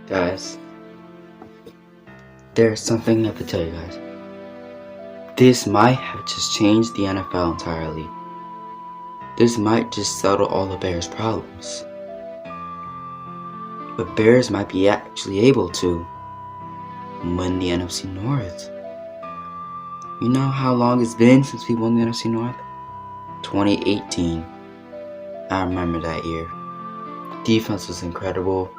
Guys, there's something I have to tell you guys. This might have just changed the NFL entirely. This might just settle all the Bears' problems. But Bears might be actually able to win the NFC North. You know how long it's been since we won the NFC North? 2018. I remember that year. Defense was incredible.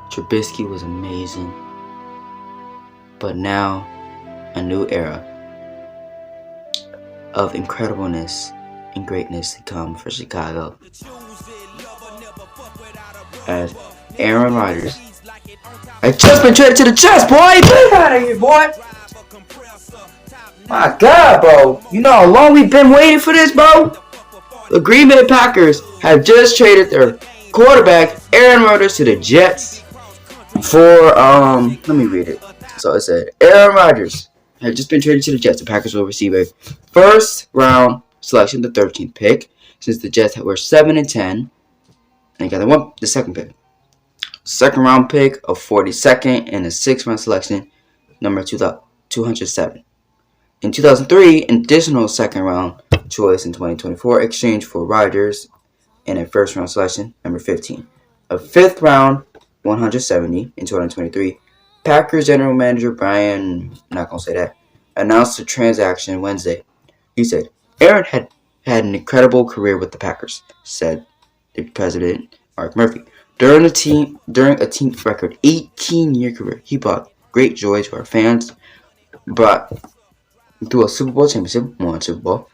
Trubisky was amazing. But now, a new era of incredibleness and greatness to come for Chicago. As Aaron Rodgers has just been traded to the Jets, boy! Get out of here, boy! My God, bro. You know how long we've been waiting for this, bro? The Green Bay Packers have just traded their quarterback, Aaron Rodgers, to the Jets for, let me read it. So it said, Aaron Rodgers had just been traded to the Jets. The Packers will receive a first-round selection, the 13th pick, since the Jets were 7-10, and they got the second pick. Second-round pick of 42nd, and a sixth-round selection, number 207. In 2003, an additional second-round choice in 2024 exchanged for Rodgers and a first-round selection, number 15. A fifth-round 170 in 2023. Packers general manager Brian, not going to say that, announced the transaction Wednesday. He said, Aaron had an incredible career with the Packers, said the president, Mark Murphy. During a team record 18-year career, he brought great joy to our fans, brought through a Super Bowl championship, won Super Bowl,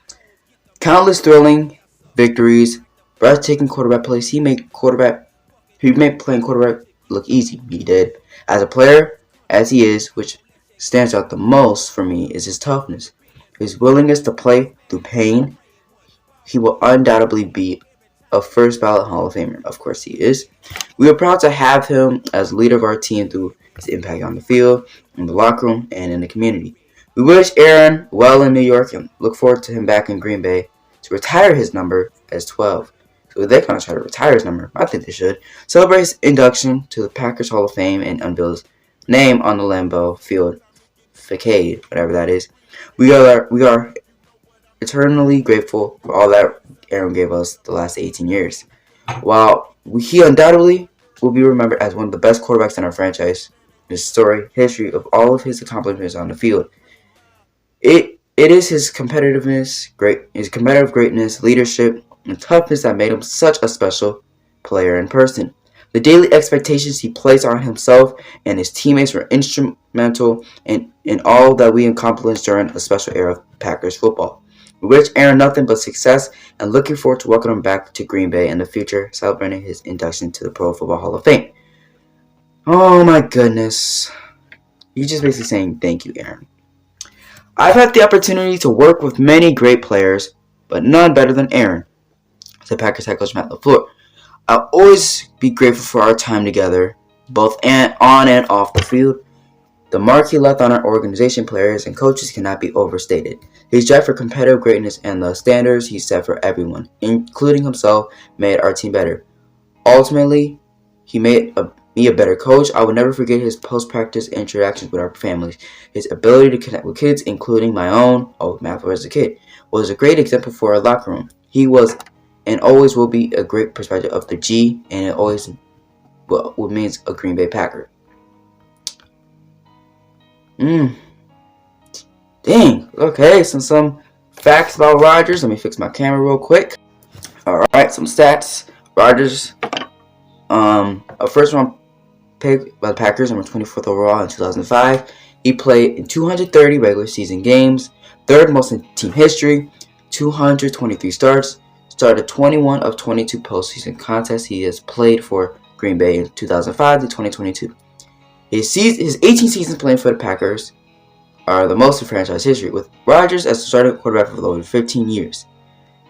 countless thrilling victories, breathtaking quarterback plays. He made playing quarterback look easy. He did. As a player, as he is, which stands out the most for me is his toughness, his willingness to play through pain. He will undoubtedly be a first ballot Hall of Famer. Of course he is. We are proud to have him as leader of our team through his impact on the field, in the locker room, and in the community. We wish Aaron well in New York and look forward to him back in Green Bay to retire his number as 12. So they're going to try to retire his number. I think they should. Celebrate his induction to the Packers Hall of Fame and unveil his name on the Lambeau Field facade, whatever that is. We are eternally grateful for all that Aaron gave us the last 18 years. While he undoubtedly will be remembered as one of the best quarterbacks in our franchise, history of all of his accomplishments on the field. It is his competitive greatness, leadership, and toughness that made him such a special player in person. The daily expectations he placed on himself and his teammates were instrumental in all that we accomplished during a special era of Packers football. We wish Aaron nothing but success and looking forward to welcoming him back to Green Bay in the future, celebrating his induction to the Pro Football Hall of Fame. Oh my goodness. He's just basically saying thank you, Aaron. I've had the opportunity to work with many great players, but none better than Aaron, said Packers head coach Matt LaFleur. I'll always be grateful for our time together, both on and off the field. The mark he left on our organization, players, and coaches cannot be overstated. His drive for competitive greatness and the standards he set for everyone, including himself, made our team better. Ultimately, he made me a better coach. I will never forget his post-practice interactions with our families. His ability to connect with kids, including my own, Matt as a kid, was a great example for our locker room. He was and always will be a great perspective of the G, and it always means a Green Bay Packer. Dang. Okay, some facts about Rodgers. Let me fix my camera real quick. Alright, some stats. Rodgers, a first-round pick by the Packers, number 24th overall in 2005. He played in 230 regular season games, third most in team history, 223 starts, started 21 of 22 postseason contests he has played for Green Bay in 2005 to 2022. His 18 seasons playing for the Packers are the most in franchise history, with Rodgers as the starting quarterback for over 15 years.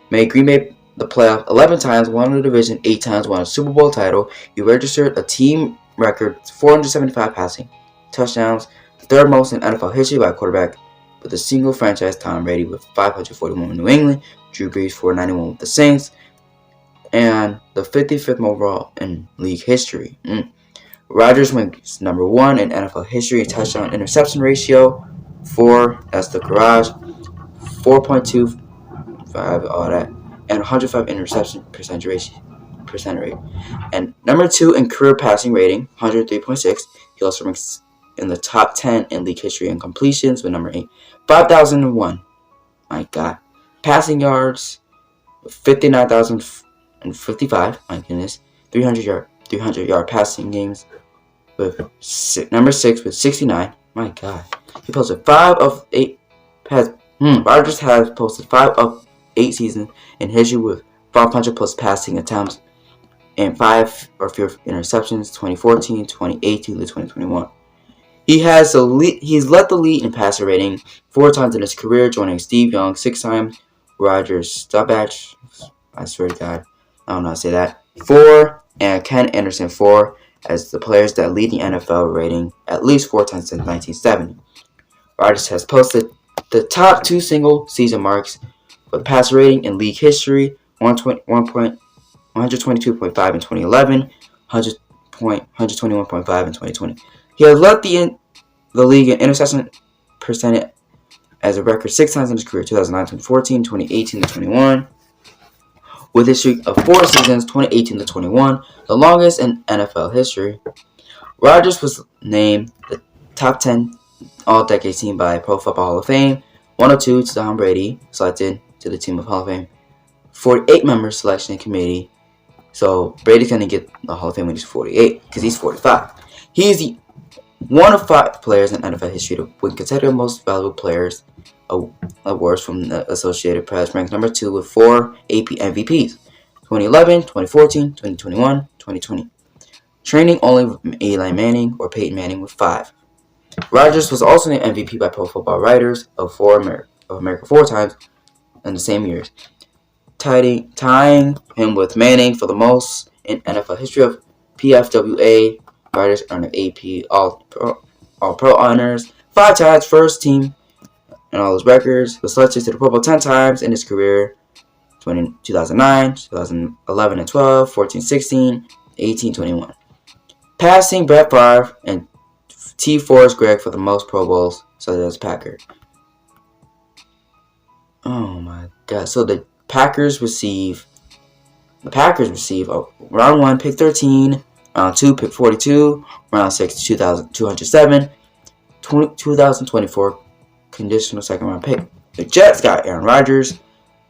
Made Green Bay the playoffs 11 times, won the division 8 times, won a Super Bowl title. He registered a team record 475 passing touchdowns, third most in NFL history by a quarterback, with a single franchise Tom Brady with 541 in New England, Drew Brees 491 with the Saints, and the 55th overall in league history. Rodgers ranks number 1 in NFL history in touchdown interception ratio. 4, that's the garage. 4.25, all that, and 105 interception percent rate. And number 2 in career passing rating, 103.6. He also ranks in the top 10 in league history in completions with number 8, 5,001. My God. Passing yards, 59,055. My goodness. 300-yard passing games with number 6 with 69. My God. He posted 5 of 8 pass. Rodgers has posted 5 of 8 seasons in history with 500 plus passing attempts and 5 or fewer interceptions, 2014, 2018 to 2021. He's led the lead in passer rating 4 times in his career, joining Steve Young 6 times, Rodgers Staubach, I swear to God, I don't know how to say that, 4, and Ken Anderson 4 as the players that lead the NFL rating at least 4 times since 1970. Rodgers has posted the top 2 single season marks for passer rating in league history, 122.5 in 2011, 121.5 in 2020. He has led the league in interception percentage as a record 6 times in his career, 2009, 2014, 2018 to 21. With a streak of 4 seasons, 2018 to 21, the longest in NFL history. Rodgers was named the top 10 all-decade team by Pro Football Hall of Fame, 102 to Tom Brady, selected to the Team of Hall of Fame, 48-member selection committee. So Brady's going to get the Hall of Fame when he's 48 because he's 45. He is the one of 5 players in NFL history to win consecutive most valuable players awards from the Associated Press, ranked number 2 with 4 AP MVPs, 2011, 2014, 2021, 2020. Training only with Eli Manning or Peyton Manning with 5. Rodgers was also named MVP by Pro Football Writers of America 4 times in the same years, tying him with Manning for the most in NFL history of PFWA. Rodgers earned an AP All-Pro honors 5 times, first team in all his records. Was selected to the Pro Bowl 10 times in his career, 2009, 2011 and 12, 14, 16, 18, 21. Passing Brett Favre and T. Forrest Gregg for the most Pro Bowls, so that's Packer. Oh my God. So the Packers receive round 1, pick 13, round 2, pick 42, round 6, 2,207, 2024 conditional second round pick. The Jets got Aaron Rodgers,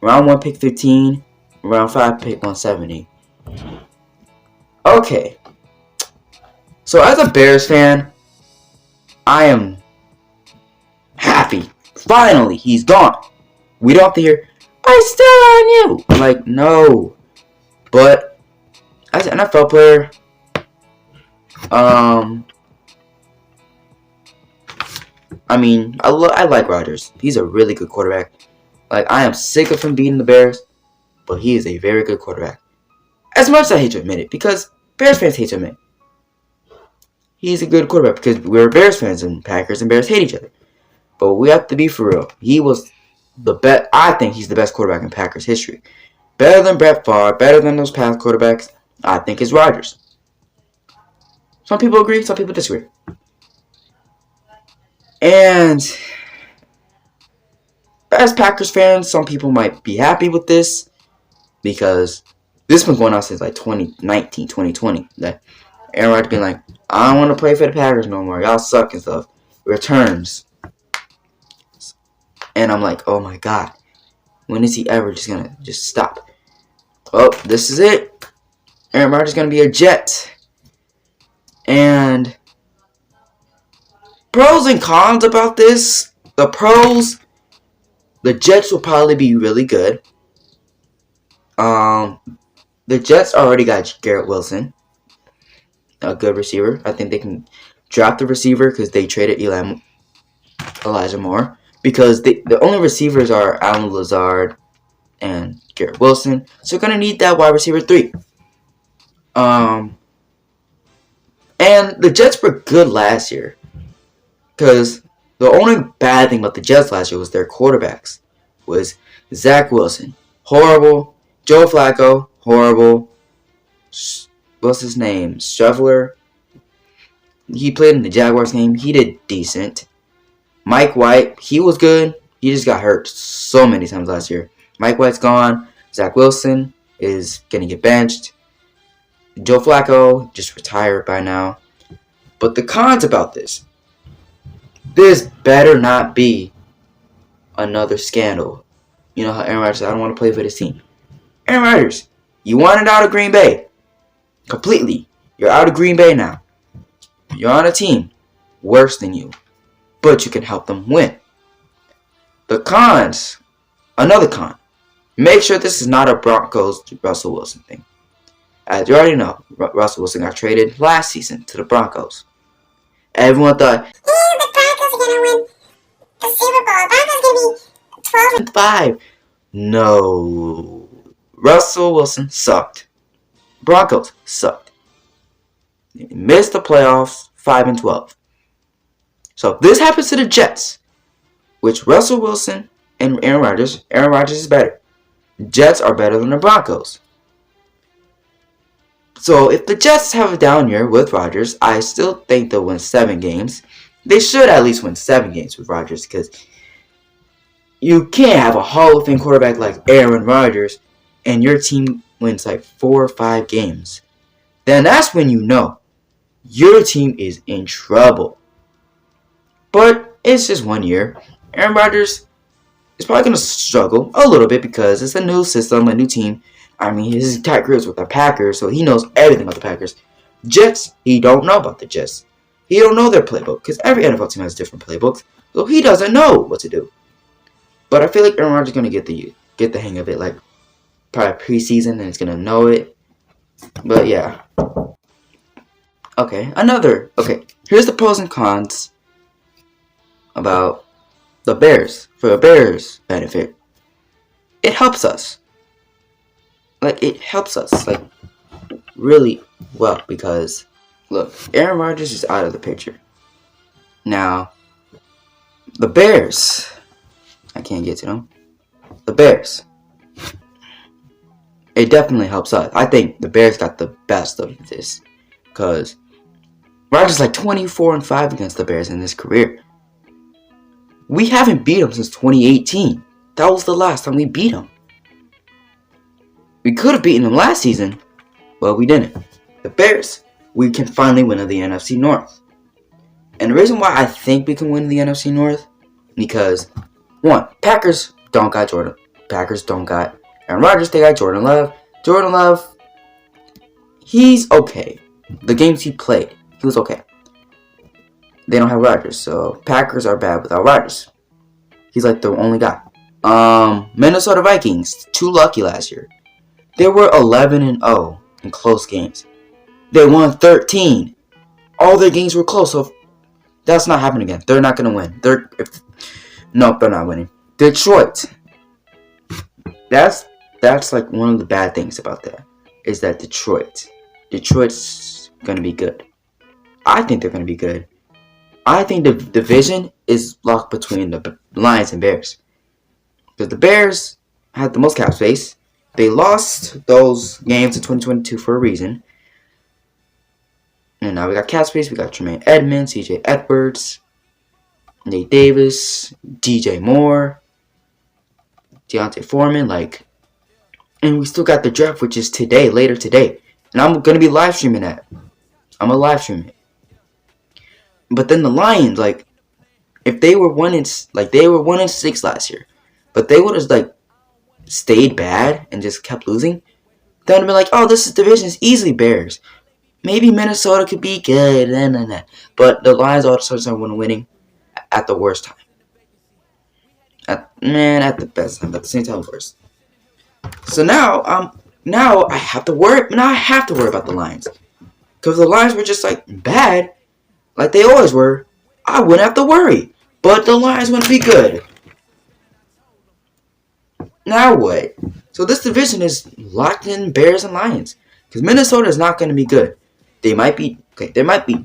round 1, pick 15, round 5, pick 170. Okay. So as a Bears fan, I am happy. Finally, he's gone. We don't have to hear, I still on you. Like, no. But as an NFL player, I mean, I like Rodgers. He's a really good quarterback. Like, I am sick of him beating the Bears, but he is a very good quarterback. As much as I hate to admit it, because Bears fans hate to admit it. He's a good quarterback because we're Bears fans and Packers and Bears hate each other. But we have to be for real. He was the best. I think he's the best quarterback in Packers history. Better than Brett Favre, better than those past quarterbacks. I think it's Rodgers. Some people agree, some people disagree. And as Packers fans, some people might be happy with this because this has been going on since like 2019, 2020. That Aaron Rodgers being like, I don't want to play for the Packers no more. Y'all suck and stuff. Returns. And I'm like, oh my God. When is he ever just going to just stop? Well, this is it. Aaron Rodgers is going to be a Jet. And pros and cons about this. The pros, the Jets will probably be really good. The Jets already got Garrett Wilson, a good receiver. I think they can drop the receiver because they traded Elijah Moore. Because the only receivers are Alan Lazard and Garrett Wilson. So you're going to need that wide receiver 3. And the Jets were good last year. Because the only bad thing about the Jets last year was their quarterbacks. Was Zach Wilson. Horrible. Joe Flacco. Horrible. What's his name? Shoveler. He played in the Jaguars game. He did decent. Mike White, he was good. He just got hurt so many times last year. Mike White's gone. Zach Wilson is going to get benched. Joe Flacco just retired by now. But the cons about this better not be another scandal. You know how Aaron Rodgers said, I don't want to play for this team. Aaron Rodgers, you wanted out of Green Bay. Completely. You're out of Green Bay now. You're on a team worse than you. But you can help them win. The cons. Another con. Make sure this is not a Broncos Russell Wilson thing. As you already know, Russell Wilson got traded last season to the Broncos. Everyone thought, the Broncos are going to win the Super Bowl. The Broncos going to be 12-5. No. Russell Wilson sucked. Broncos sucked. They missed the playoffs 5-12. So if this happens to the Jets, which Russell Wilson and Aaron Rodgers is better. Jets are better than the Broncos. So if the Jets have a down year with Rodgers, I still think they'll win 7 games. They should at least win 7 games with Rodgers, because you can't have a Hall of Fame quarterback like Aaron Rodgers and your team wins like 4 or 5 games. Then that's when you know your team is in trouble. But it's just 1 year. Aaron Rodgers is probably going to struggle a little bit because it's a new system, a new team. I mean, his entire career is with the Packers, so he knows everything about the Packers. Jets, he don't know about the Jets. He don't know their playbook, because every NFL team has different playbooks, so he doesn't know what to do. But I feel like Aaron Rodgers is going to get the hang of it, like probably preseason, and he's going to know it. But yeah. Okay, here's the pros and cons about the Bears. For the Bears' benefit, it helps us. It helps us, really well, because, look, Aaron Rodgers is out of the picture. Now, the Bears, I can't get to them. The Bears, it definitely helps us. I think the Bears got the best of this, because Rodgers is 24-5 against the Bears in his career. We haven't beat them since 2018. That was the last time we beat them. We could have beaten them last season, but we didn't. The Bears, we can finally win in the NFC North. And the reason why I think we can win in the NFC North, because, 1, Packers don't got Jordan. Packers don't got Aaron Rodgers. They got Jordan Love. Jordan Love, he's okay. The games he played, he was okay. They don't have Rodgers, so Packers are bad without Rodgers. He's the only guy. Minnesota Vikings, too lucky last year. They were 11-0 in close games. They won 13. All their games were close, so that's not happening again. They're not going to win. They're not winning. Detroit. That's one of the bad things about that, is that Detroit's going to be good. I think they're going to be good. I think the division is locked between the Lions and Bears. Because the Bears had the most cap space. They lost those games in 2022 for a reason. And now we got cap space. We got Tremaine Edmonds, C.J. Edwards, Nate Davis, DJ Moore, Deontay Foreman. And we still got the draft, which is later today. And I'm going to be live streaming that. I'm going to live stream it. But then the Lions, if they were 1-6 last year, but they would have stayed bad and just kept losing, then I'd be oh, this division is easily Bears. Maybe Minnesota could be good, but the Lions all of a sudden are winning at the worst time. At the best time, but at the same time worst. So now I have to worry. Now I have to worry about the Lions, because the Lions were just bad. Like they always were, I wouldn't have to worry. But the Lions wouldn't be good. Now what? So this division is locked in Bears and Lions. Because Minnesota is not going to be good. They might be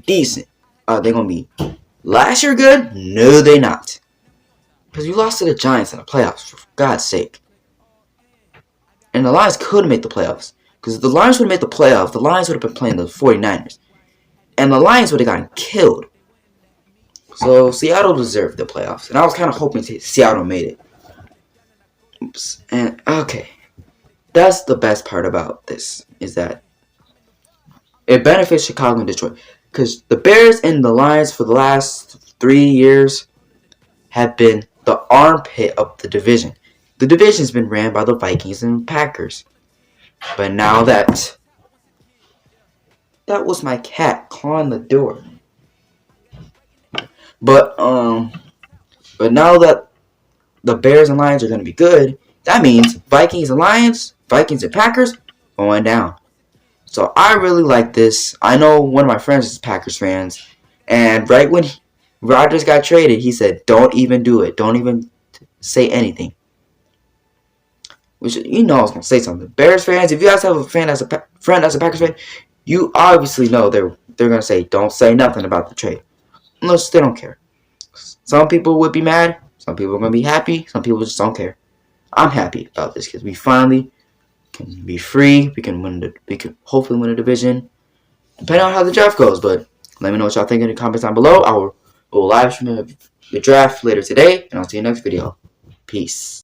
decent. Are they going to be last year good? No, they're not. Because you lost to the Giants in the playoffs, for God's sake. And the Lions could make the playoffs. Because if the Lions would have made the playoffs, the Lions would have been playing the 49ers. and the Lions would have gotten killed. So Seattle deserved the playoffs, and I was kind of hoping Seattle made it. Oops. And okay, that's the best part about this is that it benefits Chicago and Detroit because the Bears and the Lions for the last 3 years have been the armpit of the division. The division's been ran by the Vikings and Packers, but now that was my cat clawing the door. But now that the Bears and Lions are going to be good, that means Vikings and Lions, Vikings and Packers going down. So I really like this. I know one of my friends is Packers fans, and right when Rodgers got traded, he said, "Don't even do it. Don't even say anything." Which I was gonna say something. Bears fans, if you guys have a friend that's a Packers fan, you obviously know they're gonna say, "Don't say nothing about the trade," unless they don't care. Some people would be mad. Some people are gonna be happy. Some people just don't care. I'm happy about this because we finally can be free. We can hopefully win a division, depending on how the draft goes. But let me know what y'all think in the comments down below. I will live stream the draft later today, and I'll see you next video. Peace.